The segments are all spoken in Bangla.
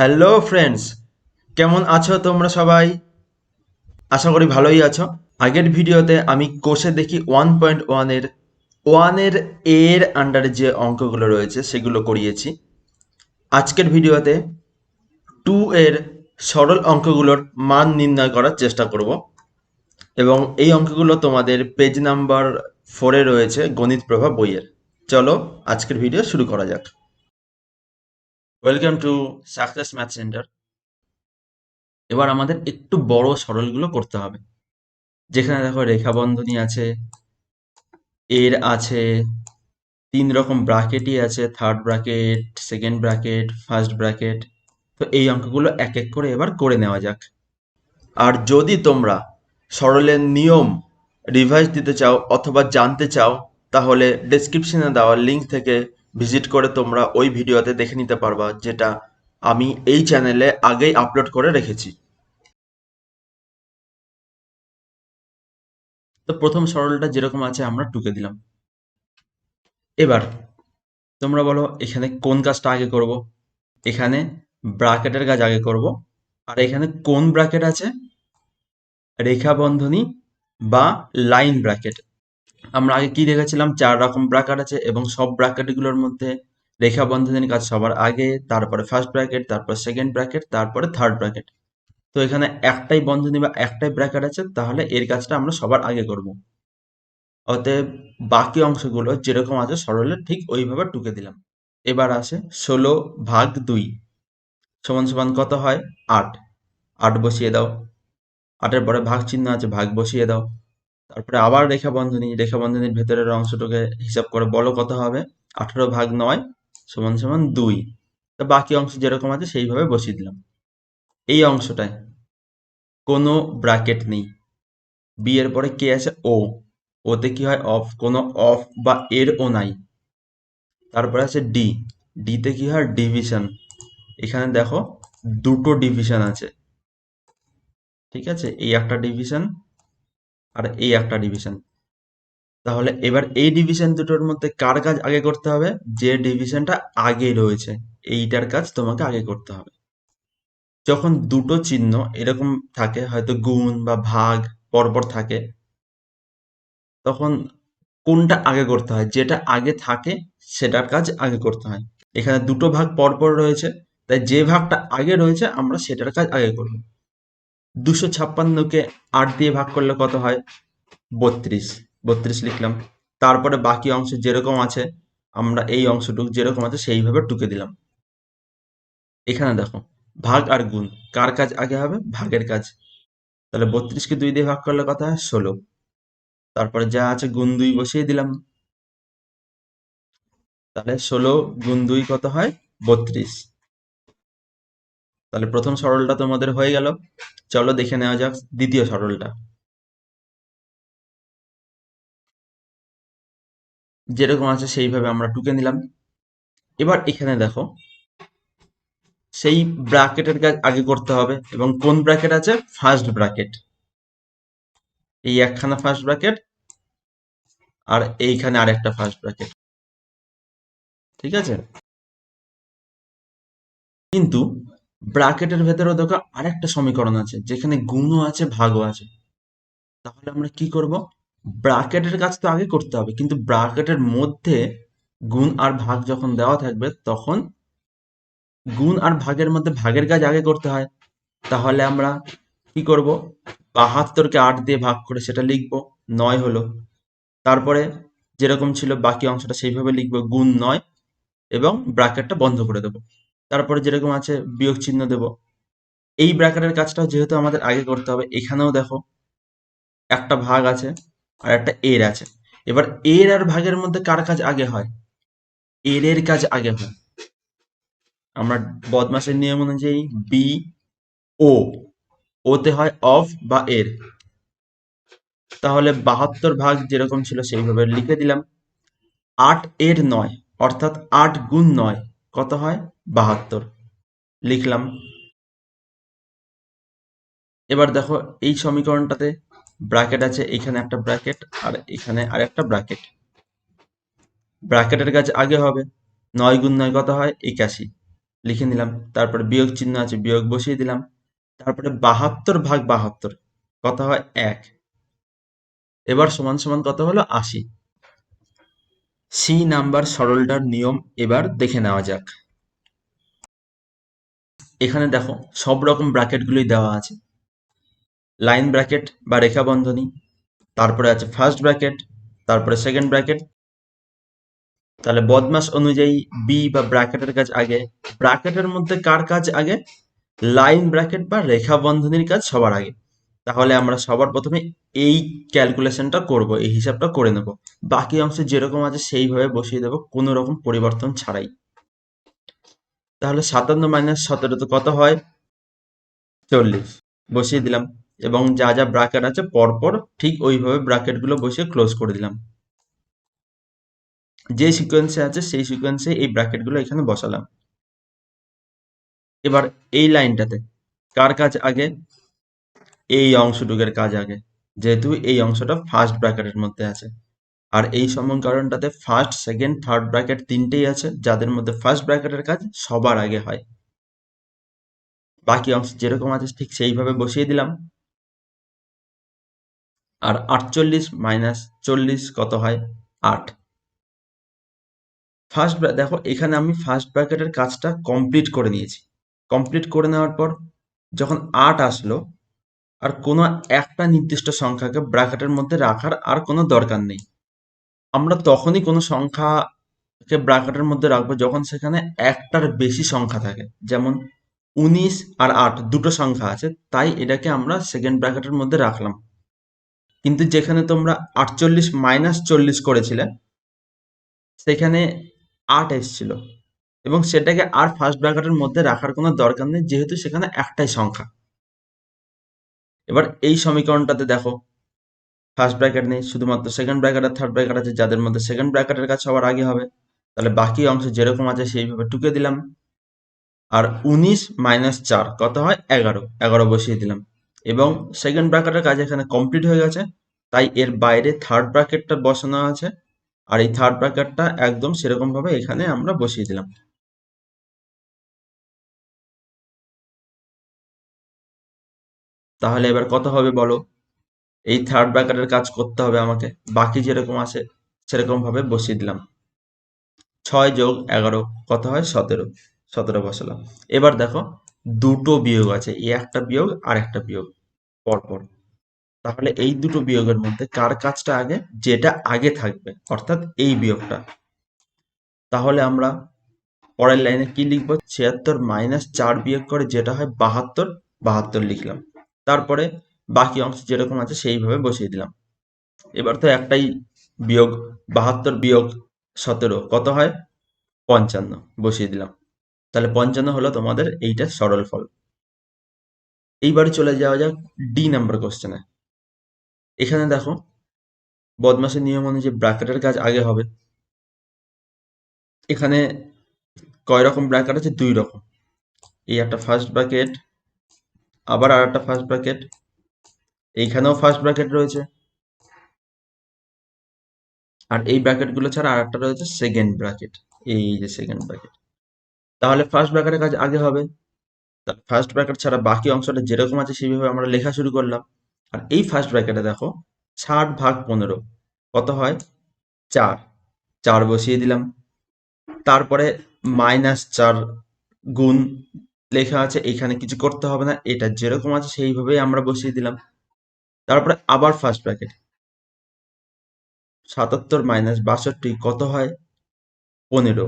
হ্যালো ফ্রেন্ডস, কেমন আছো তোমরা সবাই? আশা করি ভালোই আছো। আগের ভিডিওতে আমি কোষে দেখি 1.1 এর এর আন্ডারে যে অঙ্কগুলো রয়েছে সেগুলো করিয়েছি। আজকের ভিডিওতে 2 এর সরল অঙ্কগুলোর মান নির্ণয় করার চেষ্টা করব এবং এই অঙ্কগুলো তোমাদের পেজ নাম্বার 4-এ রয়েছে গণিত প্রভা বইয়ের। চলো আজকের ভিডিও শুরু করা যাক। Welcome to success math centre. এবার আমাদের একটু বড় সরলগুলো করতে হবে, যেখানে দেখো রেখা বন্ধনী আছে, এর আছে, 3 রকম ব্র্যাকেটই আছে, third bracket, second bracket, first bracket. তো এই অঙ্কগুলো এক এক করে এবার করে নেওয়া যাক। আর যদি তোমরা সরলের নিয়ম রিভাইজ দিতে চাও অথবা জানতে চাও, তাহলে ডেসক্রিপশনে দেওয়া লিঙ্ক থেকে ভিজিট করে তোমরা ওই ভিডিওতে দেখে নিতে পারবা, যেটা আমি এই চ্যানেলে আগেই আপলোড করে রেখেছি। তো প্রথম সরলটা যেরকম আছে আমরা টুকে দিলাম। এবার তোমরা বলো এখানে কোন কাজটা আগে করব? এখানে ব্র্যাকেটের কাজ আগে করব। আর এখানে কোন ব্র্যাকেট আছে? রেখা বন্ধনী বা লাইন ব্র্যাকেট। আমরা আগে কি দেখেছিলাম? 4 রকম ব্র্যাকেট আছে এবং সব ব্র্যাকেটগুলোর মধ্যে রেখা বন্ধনীর কাজ সবার আগে, তারপরে ফার্স্ট ব্র্যাকেট, তারপর সেকেন্ড ব্র্যাকেট, তারপরে থার্ড ব্র্যাকেট। তো এখানে একটাই বন্ধনী বা একটাই ব্র্যাকেট আছে, তাহলে এর কাজটা আমরা সবার আগে করব। অতএব বাকি অংশগুলো যেরকম আছে সরলে ঠিক ওইভাবে টুকে দিলাম। এবার আসে 16/2 সমান সমান কত হয়? 8। 8 বসিয়ে দাও। 8-এর পরে ভাগ চিহ্ন আছে, ভাগ বসিয়ে দাও। তারপরে আবার রেখা বন্ধনী, রেখা বন্ধনীর ভেতরের অংশটাকে হিসাব করে বলো কত হবে? 18/9 সমান সমান 2। তো বাকি অংশ যেরকম আছে সেইভাবে বসিয়ে দিলাম। এই অংশটায় কোনো ব্র্যাকেট নেই। বি এর পরে কে আছে? ও। ওতে কি হয়? অফ। কোনো অফ বা এর ও নাই। তারপরে আছে ডি। ডিতে কি হয়? ডিভিশন। এখানে দেখো দুটো ডিভিশন আছে, ঠিক আছে? এই একটা ডিভিশন আর এই একটা ডিভিশন। তাহলে এবার এই ডিভিশন দুটোর মধ্যে কার কাজ আগে করতে হবে? যে ডিভিশনটা আগে রয়েছে এইটার কাজ তোমাকে আগে করতে হবে। যখন দুটো চিহ্ন এরকম থাকে, হয়তো গুণ বা ভাগ পরপর থাকে, তখন কোনটা আগে করতে হয়? যেটা আগে থাকে সেটার কাজ আগে করতে হয়। এখানে দুটো ভাগ পরপর রয়েছে, তাই যে ভাগটা আগে রয়েছে আমরা সেটার কাজ আগে করব। 256-কে 8 দিয়ে ভাগ করলে কত হয়? 32। 32 লিখলাম। তারপরে বাকি অংশ যেরকম আছে আমরা এই অংশটুকু যেরকম আছে সেইভাবে টুকে দিলাম। এখানে দেখো ভাগ আর গুণ, কার কাজ আগে হবে? ভাগের কাজ। তাহলে 32-কে 2 দিয়ে ভাগ করলে কত হয়? 16। তারপরে যা আছে গুণ 2 বসিয়ে দিলাম। তাহলে 16 গুণ 2 কত হয়? 32। তাহলে প্রথম সরলটা তোমাদের হয়ে গেল। চলো দেখে নেওয়া যাক দ্বিতীয় সরলটা। যেরকম আছে সেইভাবে আমরা টুকে নিলাম। এবার এখানে দেখো সেই ব্র্যাকেটের কাজ আগে করতে হবে, এবং কোন ব্র্যাকেট আছে? First bracket. এই একখানা ফার্স্ট ব্র্যাকেট আর এইখানে আরেকটা ফার্স্ট ব্র্যাকেট, ঠিক আছে? কিন্তু ব্র্যাকেটের ভেতরেও দেখো আরেকটা সমীকরণ আছে, যেখানে গুণও আছে ভাগও আছে। তাহলে আমরা কি করব? ব্র্যাকেটের কাজ তো আগে করতে হবে, কিন্তু ব্র্যাকেটের মধ্যে গুণ আর ভাগ যখন দেওয়া থাকবে তখন গুণ আর ভাগের মধ্যে ভাগের কাজ আগে করতে হয়। তাহলে আমরা কি করব? 72-কে 8 দিয়ে ভাগ করে সেটা লিখবো, 9 হলো। তারপরে যেরকম ছিল বাকি অংশটা সেইভাবে লিখবো, গুণ 9, এবং ব্র্যাকেটটা বন্ধ করে দেবো। তারপরে যেরকম আছে বিয়োগ চিহ্ন দেব। এই ব্র্যাকেটের কাজটাও যেহেতু আমাদের আগে করতে হবে, এখানেও দেখো একটা ভাগ আছে আর একটা এর আছে। এবার এর আর ভাগের মধ্যে কার কাজ আগে হয়? এর কাজ আগে হয়। আমরা বদমাসের নিয়ম অনুযায়ী বি ও, ওতে হয় অফ বা এর। তাহলে 72 যেরকম ছিল সেইভাবে লিখে দিলাম। 8 এর 9, অর্থাৎ 8 গুণ 9 কত হয়? 72 লিখলাম। এবার দেখো এই সমীকরণটাতে ব্র্যাকেট আছে, এখানে একটা ব্র্যাকেট আর এখানে আরেকটা ব্র্যাকেট। ব্র্যাকেটের কাজ আগে হবে। 9 গুণ 9 কত হয়? 81। লিখে নিলাম, তারপরে বিয়োগ চিহ্ন আছে, বিয়োগ বসিয়ে দিলাম, তারপরে 72 ভাগ 72 কত হয় 1, এবার সমান সমান কত হলো 80। সি নাম্বার সরলটার নিয়ম এবার দেখে নেওয়া যাক। এখানে দেখো সব রকম ব্র্যাকেটগুলোই দেওয়া আছে, লাইন ব্র্যাকেট বা রেখা বন্ধনী, তারপরে আছে ফার্স্ট ব্র্যাকেট, তারপরে সেকেন্ড ব্র্যাকেট। তাহলে বদমাস অনুযায়ী বি বা ব্র্যাকেটের কাজ আগে, ব্র্যাকেটের মধ্যে কার কাজ আগে? লাইন ব্র্যাকেট বা রেখা বন্ধনীর কাজ সবার আগে। তাহলে আমরা সবার প্রথমে এই ক্যালকুলেশনটা করব, এই হিসাবটা করে নেব, বাকি অংশ যেরকম আছে সেইভাবে বসিয়ে দেবো, কোনো রকম পরিবর্তন ছাড়াই। তাহলে 57 মাইনাস 17 তো কত হয় 40, বসিয়ে দিলাম, এবং যা যা ব্র্যাকেট আছে পরপর ঠিক ওইভাবে ব্র্যাকেটগুলো বসিয়ে ক্লোজ করে দিলাম। যে সিকোয়েন্সে আছে সেই সিকোয়েন্সে এই ব্র্যাকেটগুলো এখানে বসালাম। এবার এই লাইনটাতে কার কাজ আগে? এই অংশটুকের কাজ আগে, যেহেতু এই অংশটা ফার্স্ট ব্র্যাকেটের মধ্যে আছে। আর এই সমীকরণটাতে ফার্স্ট, সেকেন্ড, থার্ড ব্র্যাকেট তিনটেই আছে, যাদের মধ্যে ফার্স্ট ব্র্যাকেটের কাজ সবার আগে হয়। বাকি অংশ যেরকম আছে ঠিক সেইভাবে বসিয়ে দিলাম। আর 48 মাইনাস 40 কত হয় 8। দেখো এখানে আমি ফার্স্ট ব্র্যাকেটের কাজটা কমপ্লিট করে নিয়েছি। কমপ্লিট করে নেওয়ার পর যখন 8 আসলো, আর কোনো একটা নির্দিষ্ট সংখ্যাকে ব্র্যাকেটের মধ্যে রাখার আর কোনো দরকার নেই। আমরা তখনই কোনো সংখ্যাকে ব্র্যাকেটের মধ্যে রাখবো যখন সেখানে একটার বেশি সংখ্যা থাকে। যেমন 19 আর 8 দুটো সংখ্যা আছে, তাই এটাকে আমরা সেকেন্ড ব্র্যাকেটের মধ্যে রাখলাম। কিন্তু যেখানে তোমরা 48 মাইনাস 40 করেছিলে সেখানে 8 এসছিল, এবং সেটাকে আর ফার্স্ট ব্র্যাকেটের মধ্যে রাখার কোনো দরকার নেই, যেহেতু সেখানে একটাই সংখ্যা। এবার এই সমীকরণটাতে দেখো ফার্স্ট ব্র্যাকেট নেই, শুধুমাত্র সেকেন্ড ব্র্যাকেট আর থার্ড ব্র্যাকেট আছে, যাদের মধ্যে সেকেন্ড ব্র্যাকেটের কাজ সবার আগে হবে। তাহলে বাকি অংশ যেরকম আছে সেইভাবে টুকে দিলাম। আর 19 মাইনাস 4 কত হয় 11, 11 বসিয়ে দিলাম, এবং সেকেন্ড ব্র্যাকেটের কাজ এখানে কমপ্লিট হয়ে গেছে, তাই এর বাইরে থার্ড ব্র্যাকেটটা বসানো আছে, আর এই থার্ড ব্র্যাকেটটা একদম সেরকম ভাবে এখানে আমরা বসিয়ে দিলাম। তাহলে এবার কত হবে বলো? এই থার্ড ব্র্যাকেটের কাজ করতে হবে আমাকে, বাকি যেরকম আছে সেরকম ভাবে বসিয়ে দিলাম। 6 যোগ 11 কত হয় 17, 17 বসালাম। এবার দেখো দুটো বিয়োগ আছে, এই একটা বিয়োগ আর একটা বিয়োগ পরপর। তাহলে এই দুটো বিয়োগের মধ্যে কার কাজটা আগে? যেটা আগে থাকবে, অর্থাৎ এই বিয়োগটা। তাহলে আমরা পরের লাইনে কি লিখবো? 76 মাইনাস 4 বিয়োগ করে যেটা হয় 72, 72 লিখলাম। তারপরে বাকি অংশ যেরকম আছে সেইভাবে বসিয়ে দিলাম। এবার তো একটাই বিয়োগ, 72 বিয়োগ 17 কত হয় 55, বসিয়ে দিলাম। তাহলে 55 হলো তোমাদের এইটা সরল ফল। এইবারে চলে যাওয়া যাক ডি নাম্বার কোশ্চেনে। এখানে দেখো বদমাসের নিয়ম অনুযায়ী ব্র্যাকেটের কাজ আগে হবে। এখানে কয় রকম ব্র্যাকেট আছে? 2 রকম। এই একটা ফার্স্ট ব্র্যাকেট, আবার আর একটা ফার্স্ট ব্র্যাকেট, এইখানেও ফার্স্ট ব্র্যাকেট রয়েছে, আর এই ব্র্যাকেটগুলো ছাড়া আর একটা রয়েছে সেকেন্ড ব্র্যাকেট, এই যে সেকেন্ড ব্র্যাকেট। তাহলে ফার্স্ট ব্র্যাকেটের কাজ আগে হবে। তাহলে ফার্স্ট ব্র্যাকেট ছাড়া বাকি অংশটা যেরকম আছে সেইভাবে আমরা লেখা শুরু করলাম। আর এই ফার্স্ট ব্র্যাকেটে দেখো 60 ভাগ 15 কত হয় 4, 4 বসিয়ে দিলাম। তারপরে -4 গুণ লেখা আছে, এখানে কিছু করতে হবে না, এটা যেরকম আছে সেইভাবেই আমরা বসিয়ে দিলাম। তারপরে আবার ফার্স্ট ব্র্যাকেট 77 মাইনাস 62 কত হয় 15,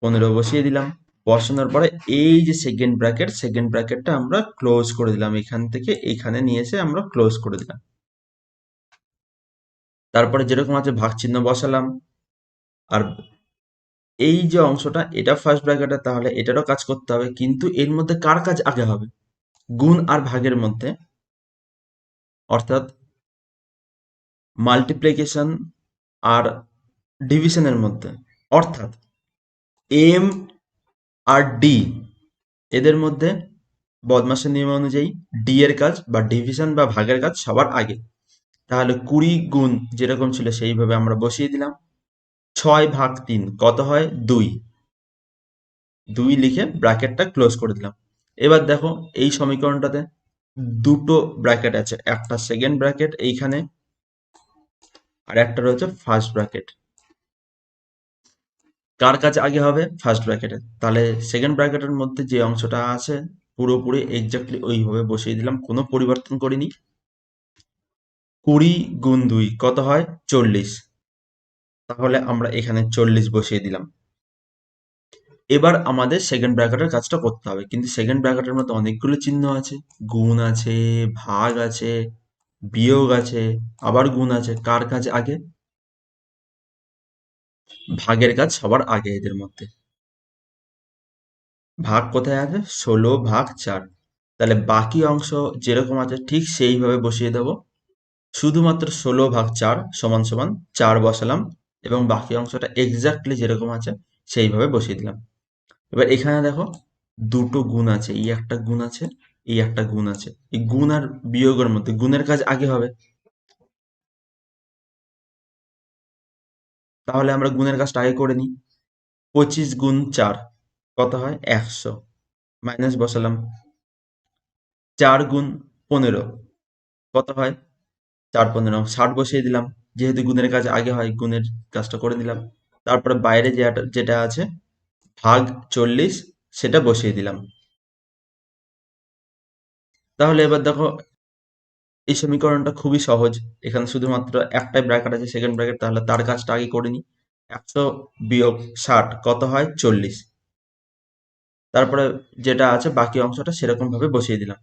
15 বসিয়ে দিলাম। বসানোর পরে এই যে সেকেন্ড ব্র্যাকেট, সেকেন্ড ব্র্যাকেটটা আমরা ক্লোজ করে দিলাম, এখান থেকে এখানে নিয়ে এসে আমরা ক্লোজ করে দিলাম। তারপরে যেরকম আছে ভাগ চিহ্ন বসালাম। আর এই যে অংশটা এটা ফার্স্ট ব্র্যাকেটে, তাহলে এটারও কাজ করতে হবে, কিন্তু এর মধ্যে কার কাজ আগে হবে? গুণ আর ভাগের মধ্যে, অর্থাৎ মাল্টিপ্লিকেশন আর ডিভিশনের মধ্যে। অর্থাৎ এম আর ডি এদের মধ্যে বদমাসের নিয়ম অনুযায়ী ডি এর কাজ বা ডিভিশন বা ভাগের কাজ সবার আগে। তাহলে 20 গুণ যেরকম ছিল সেইভাবে আমরা বসিয়ে দিলাম। 6 ভাগ 3 কত হয় 2, 2 লিখে ব্র্যাকেটটা ক্লোজ করে দিলাম। এবার দেখো এই সমীকরণটাতে দুটো ব্র্যাকেট আছে, একটা সেকেন্ড ব্র্যাকেট এইখানে আর একটা রয়েছে ফার্স্ট ব্র্যাকেট। কার কাছে আগে হবে? ফার্স্ট ব্র্যাকেটে। তাহলে সেকেন্ড ব্র্যাকেটের মধ্যে যে অংশটা আছে পুরোপুরি এক্স্যাক্টলি ওইভাবে বসিয়ে দিলাম, কোনো পরিবর্তন করিনি। 20 গুণ 2 কত হয়? 40। তাহলে আমরা এখানে 40 বসিয়ে দিলাম। এবার আমাদের সেকেন্ড ব্র্যাকেটের কাজটা করতে হবে, কিন্তু সেকেন্ড ব্র্যাকেটের মধ্যে অনেকগুলো চিহ্ন আছে, গুণ আছে, ভাগ আছে, বিয়োগ আছে, আবার গুণ আছে। কার কাজ আগে? ভাগের কাজ সবার আগে এদের মধ্যে। ভাগ কোথায় আছে? 16/4। তাহলে বাকি অংশ যেরকম আছে ঠিক সেইভাবে বসিয়ে দেব। শুধুমাত্র 16/4 সমান সমান 4 বসালাম এবং বাকি অংশটা এক্স্যাক্টলি যেরকম আছে সেইভাবে বসিয়ে দিলাম। এবার এখানে দেখো দুটো গুণ আছে, এই একটা গুণ আছে, এই একটা গুণ আছে। এই গুণ আর বিয়োগের মধ্যে গুণের কাজ আগে হবে, তাহলে আমরা গুণের কাজটা আগে করে নিই। 25 গুণ 4 কত হয়? 100। মাইনাস বসালাম। 4 গুণ 15 কত হয়? 4×15 60 বসিয়ে দিলাম। যেহেতু গুণের কাজ আগে হয় গুণের কাজটা করে দিলাম। তারপরে বাইরে যেটা আছে ভাগ 40 সেটা বসিয়ে দিলাম। তাহলে এবার দেখো এই সমীকরণটা খুবই সহজ। এখানে শুধুমাত্র একটাই ব্র্যাকেট আছে, সেকেন্ড ব্র্যাকেট, তাহলে তার কাজটা আগে করে নিই। 100 বিয়োগ 60 কত হয়? 40। তারপরে যেটা আছে বাকি অংশটা সেরকম ভাবে বসিয়ে দিলাম।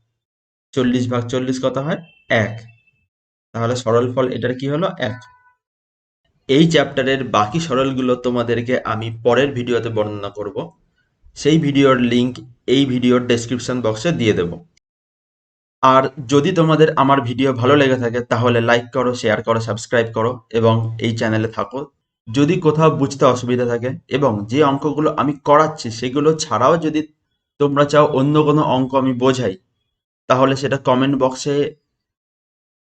40/40 কত হয়? 1। তাহলে সরলফল এটার কি হলো? 1। এই চ্যাপ্টারের বাকি সরলগুলো তোমাদেরকে আমি পরের ভিডিওতে বর্ণনা করব। সেই ভিডিওর লিংক এই ভিডিওর ডেসক্রিপশন বক্সে দিয়ে দেব। আর যদি তোমাদের আমার ভিডিও ভালো লেগে থাকে তাহলে লাইক করো, শেয়ার করো, সাবস্ক্রাইব করো এবং এই চ্যানেলে থাকো। যদি কোথাও বুঝতে অসুবিধা থাকে এবং যে অঙ্কগুলো আমি করাচ্ছি সেগুলো ছাড়াও যদি তোমরা চাও অন্য কোনো অঙ্ক আমি বোঝাই, তাহলে সেটা কমেন্ট বক্সে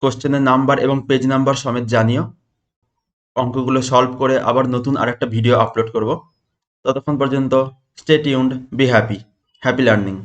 কোশ্চেনের নাম্বার এবং পেজ নাম্বার সমেত জানিও। অঙ্কগুলো সলভ করে আবার নতুন আরেকটা ভিডিও আপলোড করব। ততক্ষণ পর্যন্ত stay tuned, be happy, happy learning.